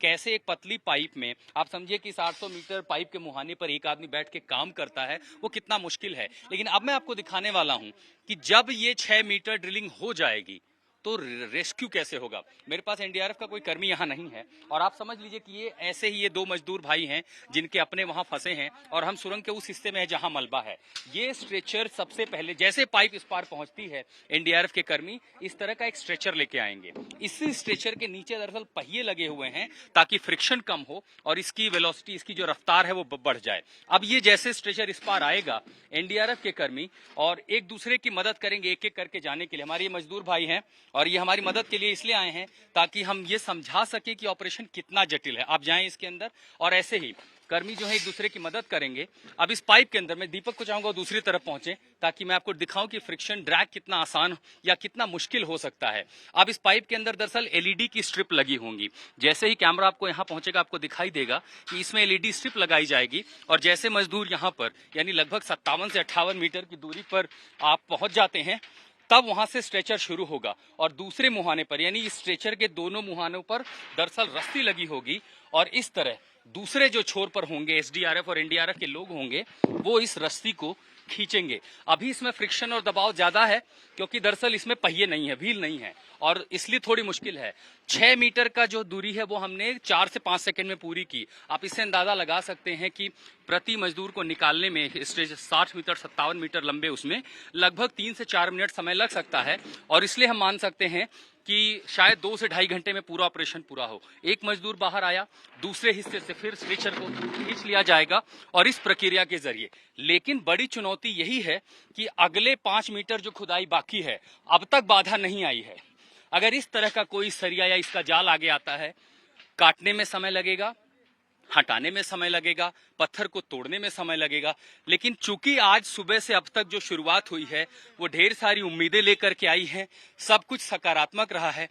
कैसे एक पतली पाइप में आप समझिए कि 800 मीटर पाइप के मुहाने पर एक आदमी बैठ के काम करता है, वो कितना मुश्किल है। लेकिन अब मैं आपको दिखाने वाला हूं कि जब ये 6 मीटर ड्रिलिंग हो जाएगी तो रेस्क्यू कैसे होगा। मेरे पास एनडीआरएफ का कोई कर्मी यहाँ नहीं है और आप समझ लीजिए कि ये ऐसे ही ये 2 मजदूर भाई हैं जिनके अपने वहां फंसे हैं और हम सुरंग के उस हिस्से में है जहां मलबा है। ये स्ट्रेचर सबसे पहले जैसे पाइप इस पार पहुंचती है, एनडीआरएफ के कर्मी इस तरह का एक स्ट्रेचर लेके आएंगे। इसी स्ट्रेचर के नीचे दरअसल पहिए लगे हुए हैं ताकि फ्रिक्शन कम हो और इसकी वेलोसिटी, इसकी जो रफ्तार है वो बढ़ जाए। अब ये जैसे स्ट्रेचर इस पार आएगा, एनडीआरएफ के कर्मी और एक दूसरे की मदद करेंगे एक एक करके जाने के लिए। हमारे ये मजदूर भाई हैं और ये हमारी मदद के लिए इसलिए आए हैं ताकि हम ये समझा सके कि ऑपरेशन कितना जटिल है। आप जाएं इसके अंदर और ऐसे ही कर्मी जो है एक दूसरे की मदद करेंगे। अब इस पाइप के अंदर मैं दीपक को चाहूंगा दूसरी तरफ पहुंचे ताकि मैं आपको दिखाऊं कि फ्रिक्शन ड्रैग कितना आसान या कितना मुश्किल हो सकता है। अब इस पाइप के अंदर दरअसल एलईडी की स्ट्रिप लगी होंगी। जैसे ही कैमरा आपको यहां पहुंचेगा आपको दिखाई देगा कि इसमें एलईडी स्ट्रिप लगाई जाएगी और जैसे मजदूर यहां पर यानी लगभग 57 से 58 मीटर की दूरी पर आप पहुंच जाते हैं तब वहां से स्ट्रेचर शुरू होगा और दूसरे मुहाने पर यानी इस स्ट्रेचर के दोनों मुहानों पर दरअसल रस्सी लगी होगी और इस तरह दूसरे जो छोर पर होंगे एसडीआरएफ और एनडीआरएफ के लोग होंगे वो इस रस्सी को खींचेंगे। अभी इसमें फ्रिक्शन और दबाव ज्यादा है क्योंकि दरअसल इसमें पहिए नहीं है, व्हील नहीं है और इसलिए थोड़ी मुश्किल है। 6 मीटर का जो दूरी है वो हमने 4 से 5 सेकंड में पूरी की। आप इससे अंदाजा लगा सकते हैं कि प्रति मजदूर को निकालने में स्टेज 60 मीटर 57 मीटर लंबे उसमें लगभग 3 से 4 मिनट समय लग सकता है और इसलिए हम मान सकते हैं कि शायद 2 से ढाई घंटे में पूरा ऑपरेशन पूरा हो। एक मजदूर बाहर आया, दूसरे हिस्से से फिर स्ट्रेचर को खींच लिया जाएगा और इस प्रक्रिया के जरिए। लेकिन बड़ी चुनौती यही है कि अगले 5 मीटर जो खुदाई बाकी है अब तक बाधा नहीं आई है। अगर इस तरह का कोई सरिया या इसका जाल आगे आता है, काटने में समय लगेगा, हटाने में समय लगेगा, पत्थर को तोड़ने में समय लगेगा। लेकिन चूंकि आज सुबह से अब तक जो शुरुआत हुई है वो ढेर सारी उम्मीदें लेकर के आई है, सब कुछ सकारात्मक रहा है।